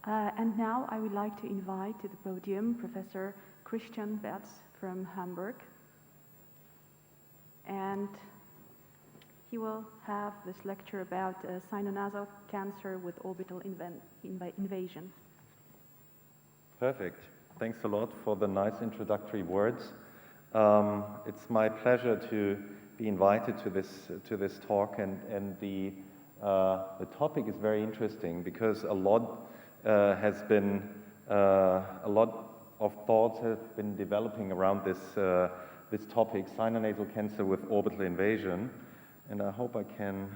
And now I would like to invite to the podium Professor Christian Betz from Hamburg. And he will have this lecture about sinonasal cancer with orbital invasion. Perfect. Thanks a lot for the nice introductory words. It's my pleasure to be invited to this talk, and the topic is very interesting because a lot of thoughts have been developing around this topic, sinonasal cancer with orbital invasion, and I hope I can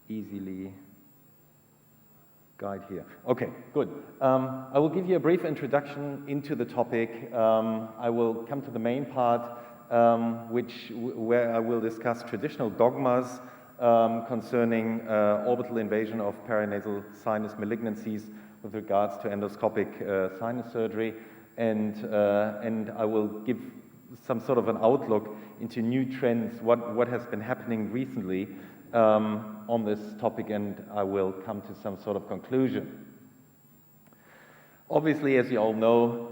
easily guide here. Okay, good. I will give you a brief introduction into the topic. I will come to the main part, where I will discuss traditional dogmas concerning orbital invasion of paranasal sinus malignancies with regards to endoscopic sinus surgery, and I will give some sort of an outlook into new trends, what has been happening recently on this topic, and I will come to some sort of conclusion. Obviously, as you all know,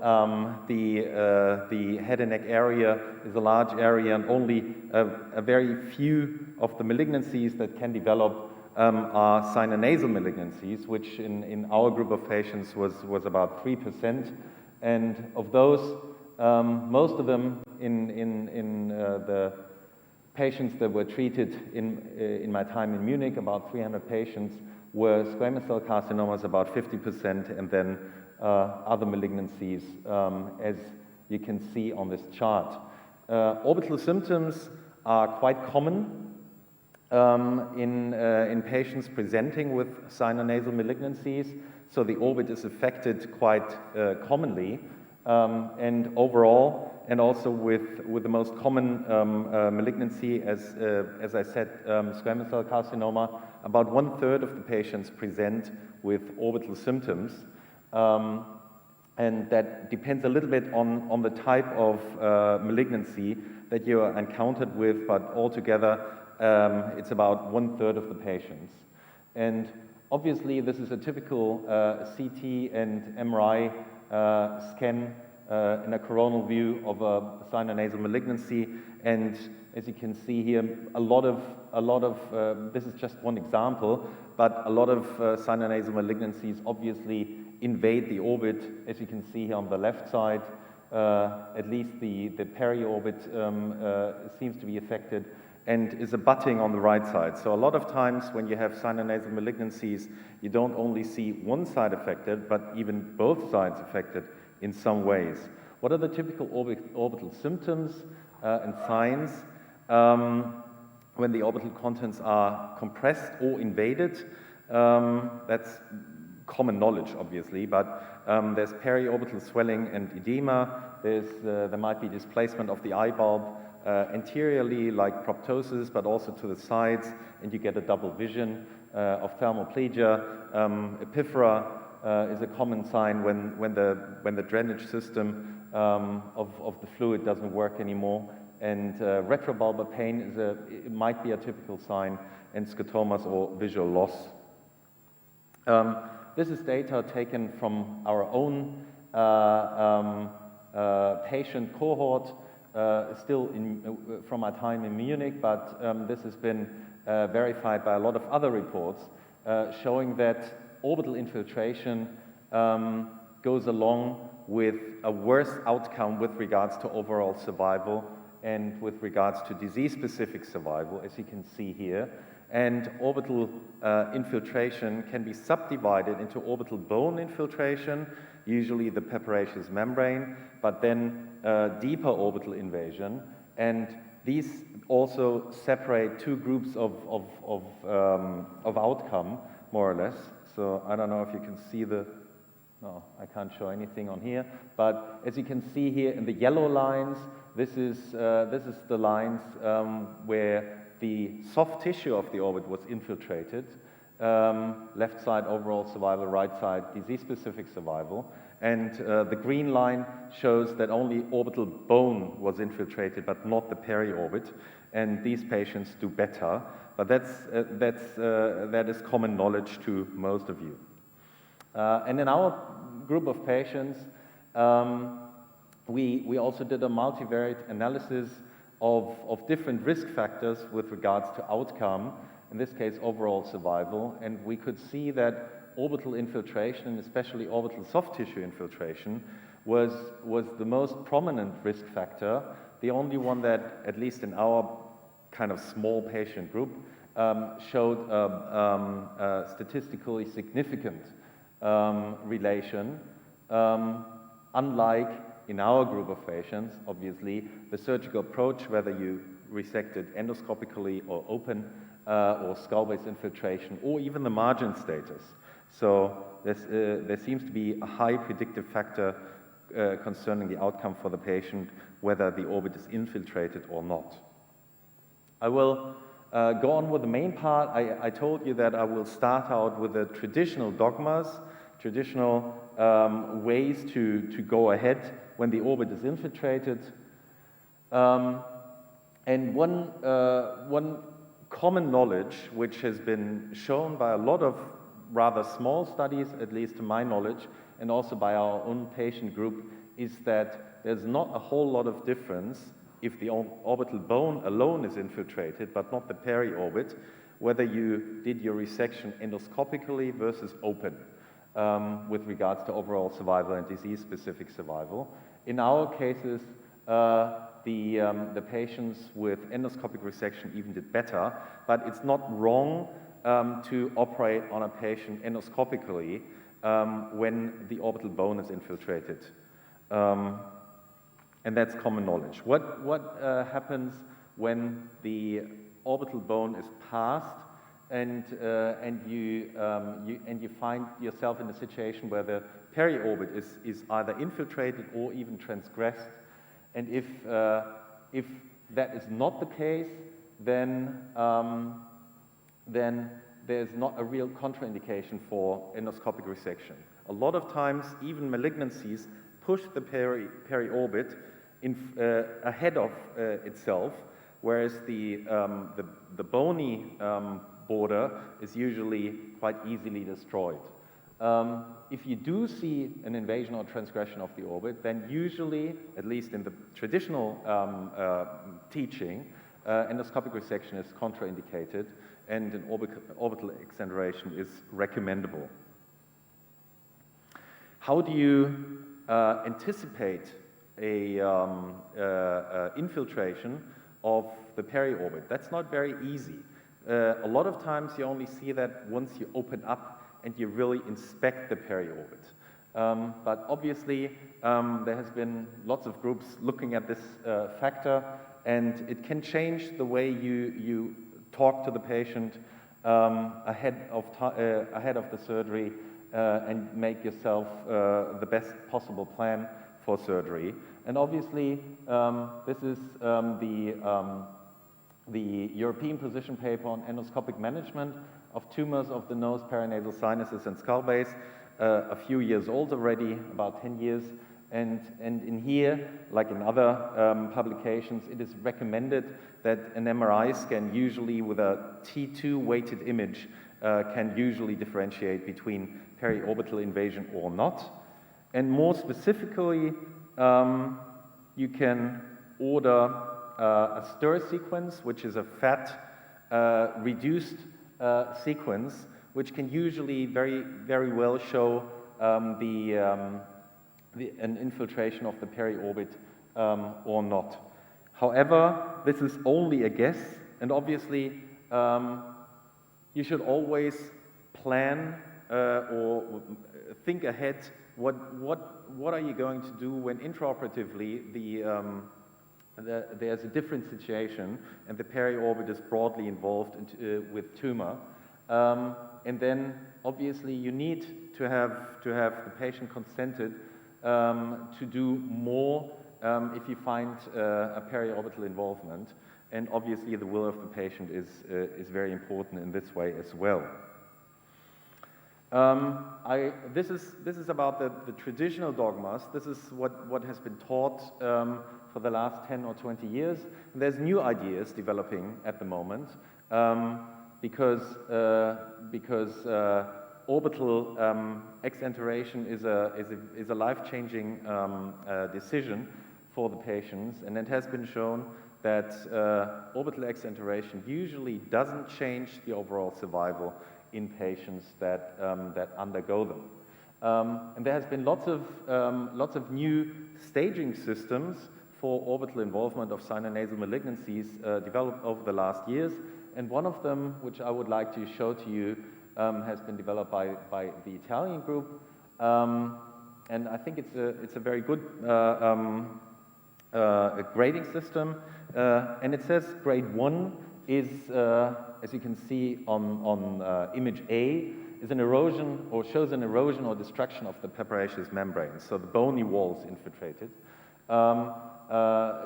the head and neck area is a large area, and only a very few of the malignancies that can develop are sinonasal malignancies, which in our group of patients was about 3%. And of those, most of them in the patients that were treated in my time in Munich, about 300 patients, were squamous cell carcinomas, about 50%, and then other malignancies, as you can see on this chart. Orbital symptoms are quite common in patients presenting with sinonasal malignancies, so the orbit is affected quite commonly, and overall, and also with the most common malignancy, as I said, squamous cell carcinoma, about 1/3 of the patients present with orbital symptoms. And that depends a little bit on the type of malignancy that you are encountered with, but altogether it's about 1/3 of the patients. And obviously this is a typical CT and MRI scan in a coronal view of a sinonasal malignancy, and as you can see here, a lot of this is just one example, but a lot of sinonasal malignancies obviously invade the orbit, as you can see here on the left side. At least the peri-orbit seems to be affected and is abutting on the right side. So a lot of times when you have sinonasal malignancies, you don't only see one side affected, but even both sides affected in some ways. What are the typical orbital symptoms and signs when the orbital contents are compressed or invaded? That's common knowledge, obviously, but there's periorbital swelling and edema. There might be displacement of the eye bulb anteriorly, like proptosis, but also to the sides, and you get a double vision of thermoplegia. Epiphora is a common sign when the drainage system of the fluid doesn't work anymore, and retrobulbar pain it might be a typical sign, and scotomas or visual loss. This is data taken from our own patient cohort, still from our time in Munich, but this has been verified by a lot of other reports showing that orbital infiltration goes along with a worse outcome with regards to overall survival and with regards to disease-specific survival, as you can see here. And orbital infiltration can be subdivided into orbital bone infiltration, usually the peparaceous membrane, but then deeper orbital invasion. And these also separate two groups of outcome, more or less. So I don't know if you can see no, I can't show anything on here, but as you can see here in the yellow lines, this is the lines where the soft tissue of the orbit was infiltrated. Left side overall survival, right side disease-specific survival. And the green line shows that only orbital bone was infiltrated, but not the peri-orbit. And these patients do better. But that is common knowledge to most of you. And in our group of patients, we also did a multivariate analysis of different risk factors with regards to outcome, in this case overall survival, and we could see that orbital infiltration, and especially orbital soft tissue infiltration, was the most prominent risk factor, the only one that, at least in our kind of small patient group, showed a statistically significant relation, unlike in our group of patients, obviously, the surgical approach, whether you resected endoscopically or open, or skull-base infiltration, or even the margin status. So there seems to be a high predictive factor concerning the outcome for the patient, whether the orbit is infiltrated or not. I will go on with the main part. I told you that I will start out with the traditional dogmas, traditional ways to go ahead when the orbit is infiltrated. And one common knowledge, which has been shown by a lot of rather small studies, at least to my knowledge, and also by our own patient group, is that there's not a whole lot of difference if the orbital bone alone is infiltrated, but not the peri-orbit, whether you did your resection endoscopically versus open, with regards to overall survival and disease-specific survival. In our cases, the patients with endoscopic resection even did better, but it's not wrong to operate on a patient endoscopically when the orbital bone is infiltrated. And that's common knowledge. What happens when the orbital bone is passed and you find yourself in a situation where the peri-orbit is either infiltrated or even transgressed? And if that is not the case, then there's not a real contraindication for endoscopic resection. A lot of times, even malignancies push the peri-orbit ahead of itself, whereas the bony border is usually quite easily destroyed. If you do see an invasion or transgression of the orbit, then usually, at least in the traditional teaching, endoscopic resection is contraindicated and an orbital exenteration is recommendable. How do you anticipate a infiltration of the peri-orbit? That's not very easy. A lot of times you only see that once you open up and you really inspect the peri-orbit. But obviously, there has been lots of groups looking at this factor, and it can change the way you talk to the patient ahead of the surgery and make yourself the best possible plan for surgery. And obviously, this is the European position paper on endoscopic management of tumors of the nose, paranasal sinuses, and skull base, a few years old already, about 10 years. And in here, like in other publications, it is recommended that an MRI scan, usually with a T2 weighted image, can usually differentiate between periorbital invasion or not. And more specifically, you can order a stir sequence, which is a fat reduced sequence, which can usually very, very well show an infiltration of the peri-orbit or not. However, this is only a guess, and obviously you should always plan or think ahead. What are you going to do when intraoperatively there's a different situation and the peri-orbit is broadly involved with tumor? And then obviously you need to have the patient consented to do more if you find a periorbital involvement, and obviously the will of the patient is very important in this way as well. This is about the traditional dogmas. This is what has been taught for the last 10 or 20 years. And there's new ideas developing at the moment because orbital exenteration is a life-changing decision for the patients, and it has been shown that orbital exenteration usually doesn't change the overall survival in patients that undergo them. And there has been lots of new staging systems for orbital involvement of sinonasal malignancies developed over the last years, and one of them, which I would like to show to you, has been developed by the Italian group, and I think it's a very good grading system, and it says grade 1 is, as you can see on image A, is an erosion or shows an erosion or destruction of the papyraceous membrane, so the bony walls infiltrated.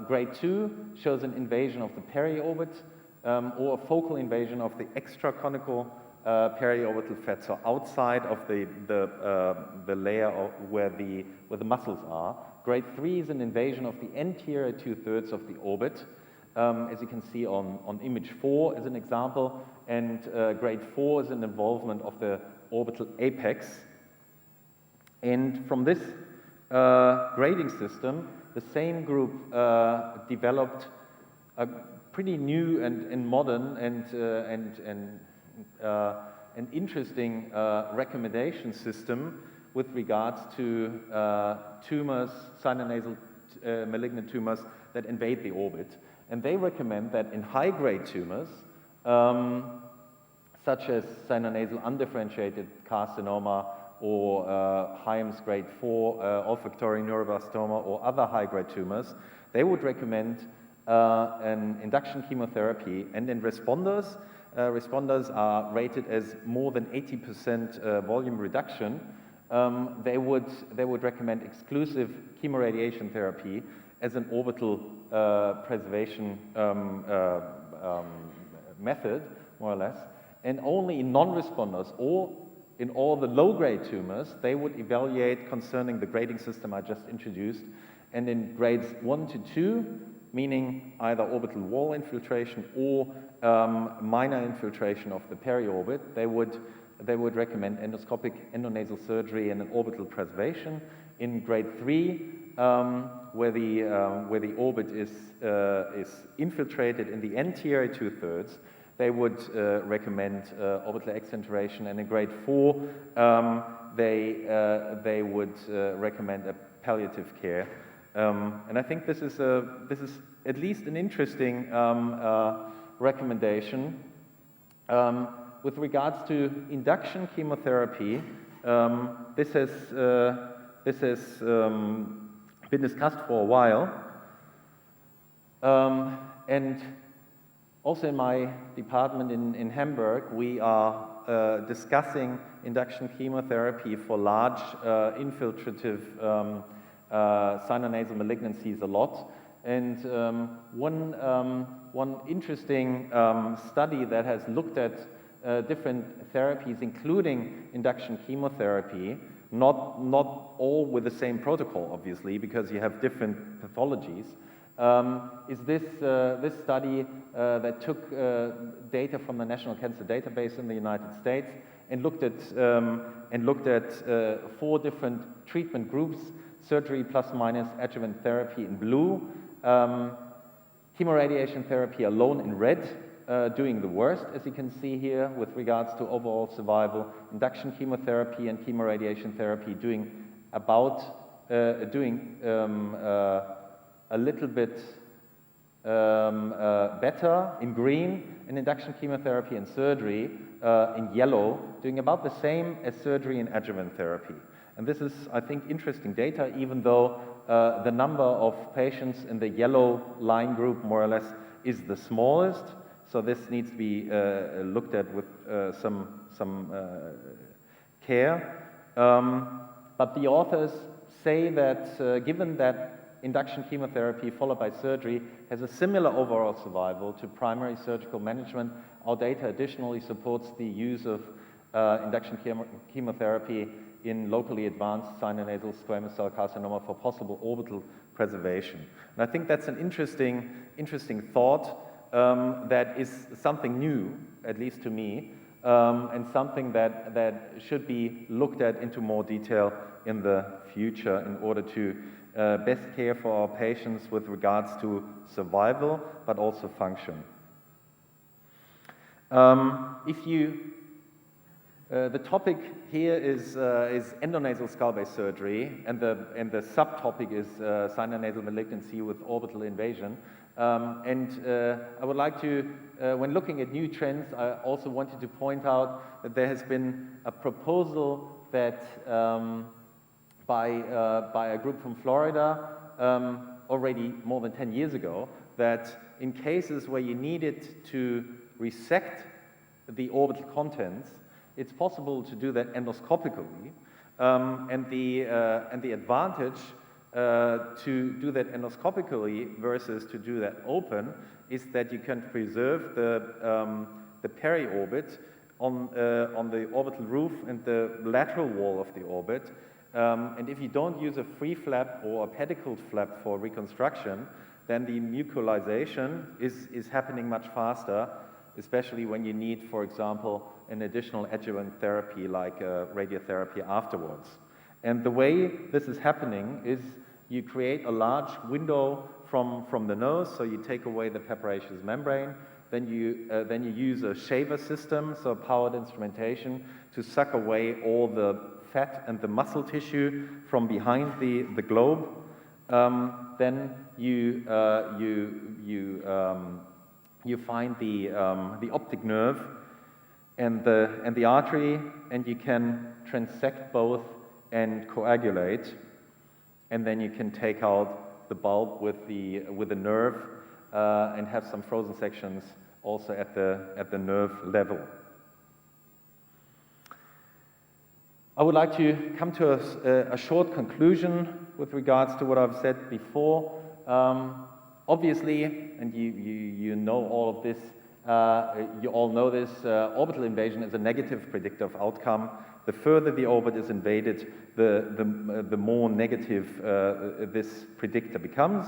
Grade 2 shows an invasion of the periorbit or a focal invasion of the extraconical periorbital fat, so outside of the layer where the muscles are. Grade 3 is an invasion of the anterior 2/3 of the orbit, as you can see on image 4 as an example, and grade 4 is an involvement of the orbital apex. And from this grading system, the same group developed a pretty new and modern and interesting recommendation system with regards to tumors, sinonasal malignant tumors that invade the orbit. And they recommend that in high-grade tumors, such as sinonasal undifferentiated carcinoma or Hyams grade 4 olfactory neuroblastoma or other high-grade tumors, they would recommend an induction chemotherapy. And in responders, responders are rated as more than 80% volume reduction. They would recommend exclusive chemoradiation therapy as an orbital preservation method, more or less. And only in non-responders or in all the low-grade tumors, they would evaluate concerning the grading system I just introduced. And in grades 1 to 2, meaning either orbital wall infiltration or minor infiltration of the periorbit, they would recommend endoscopic endonasal surgery and an orbital preservation. In grade 3, where the orbit is infiltrated in the anterior 2/3, they would recommend orbital exenteration, and in grade 4, they would recommend a palliative care. And I think this is at least an interesting recommendation. With regards to induction chemotherapy, this has been discussed for a while, and also in my department in Hamburg, we are discussing induction chemotherapy for large infiltrative sinonasal malignancies a lot. And one interesting study that has looked at different therapies, including induction chemotherapy, not all with the same protocol, obviously, because you have different pathologies, is this study that took data from the National Cancer Database in the United States and looked at 4 different treatment groups: surgery plus minus adjuvant therapy in blue, chemoradiation therapy alone in red, doing the worst, as you can see here, with regards to overall survival, induction chemotherapy and chemoradiation therapy doing a little bit better in green, and induction chemotherapy and surgery in yellow, doing about the same as surgery and adjuvant therapy. And this is, I think, interesting data, even though the number of patients in the yellow line group, more or less, is the smallest. So this needs to be looked at with some care. But the authors say that given that induction chemotherapy followed by surgery has a similar overall survival to primary surgical management, our data additionally supports the use of induction chemotherapy in locally advanced sinonasal squamous cell carcinoma for possible orbital preservation. And I think that's an interesting thought that is something new, at least to me, and something that should be looked at into more detail in the future in order to best care for our patients with regards to survival, but also function. The topic here is endonasal skull-base surgery, and the subtopic is sinonasal malignancy with orbital invasion. I would like to, when looking at new trends, I also wanted to point out that there has been a proposal that by a group from Florida already more than 10 years ago, that in cases where you needed to resect the orbital contents, it's possible to do that endoscopically, and the advantage to do that endoscopically versus to do that open is that you can preserve the periorbit on the orbital roof and the lateral wall of the orbit. And if you don't use a free flap or a pedicled flap for reconstruction, then the mucoalization is happening much faster, especially when you need, for example, an additional adjuvant therapy like radiotherapy afterwards. And the way this is happening is you create a large window from the nose, so you take away the papyraceous membrane, then you use a shaver system, so powered instrumentation, to suck away all the fat and the muscle tissue from behind the globe. Then you find the optic nerve and the artery, and you can transect both and coagulate, and then you can take out the bulb with the nerve and have some frozen sections also at the nerve level. I would like to come to a short conclusion with regards to what I've said before. Obviously, and you know all of this, you all know this, orbital invasion is a negative predictor of outcome. The further the orbit is invaded, the more negative this predictor becomes.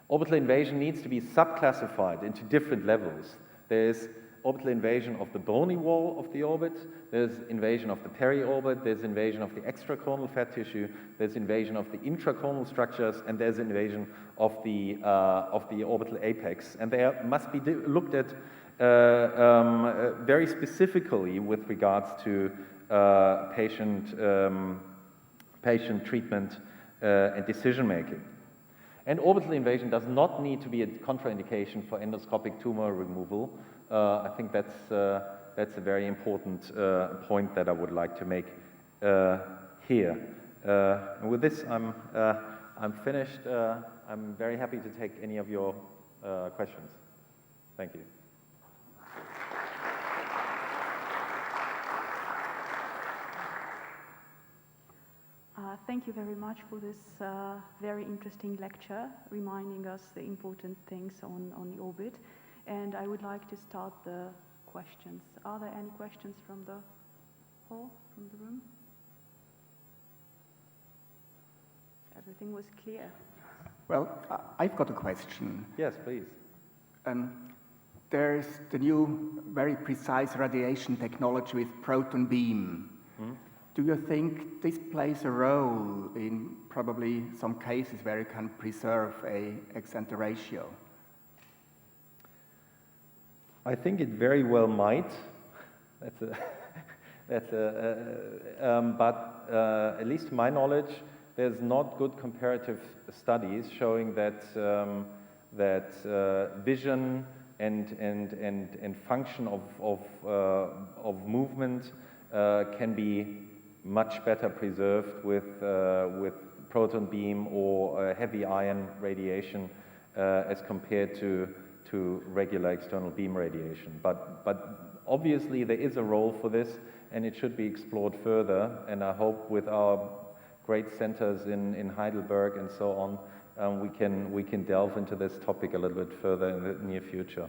Orbital invasion needs to be subclassified into different levels. There's orbital invasion of the bony wall of the orbit, there's invasion of the periorbit, there's invasion of the extracornal fat tissue, there's invasion of the intracornal structures, and there's invasion of the orbital apex. And they must be looked at very specifically with regards to patient treatment and decision making. And orbital invasion does not need to be a contraindication for endoscopic tumor removal. I think that's a very important point that I would like to make here. And with this, I'm finished. I'm very happy to take any of your questions. Thank you. Thank you very much for this very interesting lecture, reminding us the important things on the orbit. And I would like to start the questions. Are there any questions from the hall, from the room? Everything was clear. Well, I've got a question. Yes, please. There's the new, very precise radiation technology with proton beam. Do you think this plays a role in probably some cases where you can preserve a excenter ratio? I think it very well might. But at least to my knowledge, there's not good comparative studies showing that vision and function of movement can be much better preserved with proton beam or heavy ion radiation as compared to regular external beam radiation. But obviously there is a role for this, and it should be explored further. And I hope with our great centers in Heidelberg and so on, we can delve into this topic a little bit further in the near future.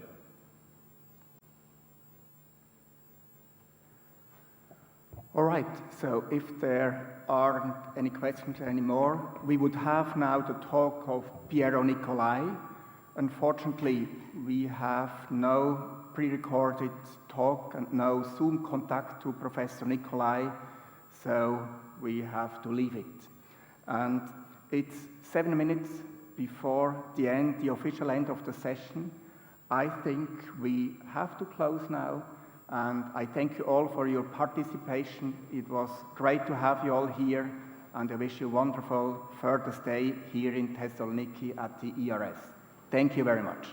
All right, so if there aren't any questions anymore, we would have now the talk of Piero Nicolai. Unfortunately, we have no pre-recorded talk and no Zoom contact to Professor Nicolai, so we have to leave it. And it's 7 minutes before the end, the official end of the session. I think we have to close now, and I thank you all for your participation. It was great to have you all here, and I wish you a wonderful further stay here in Thessaloniki at the ERS. Thank you very much.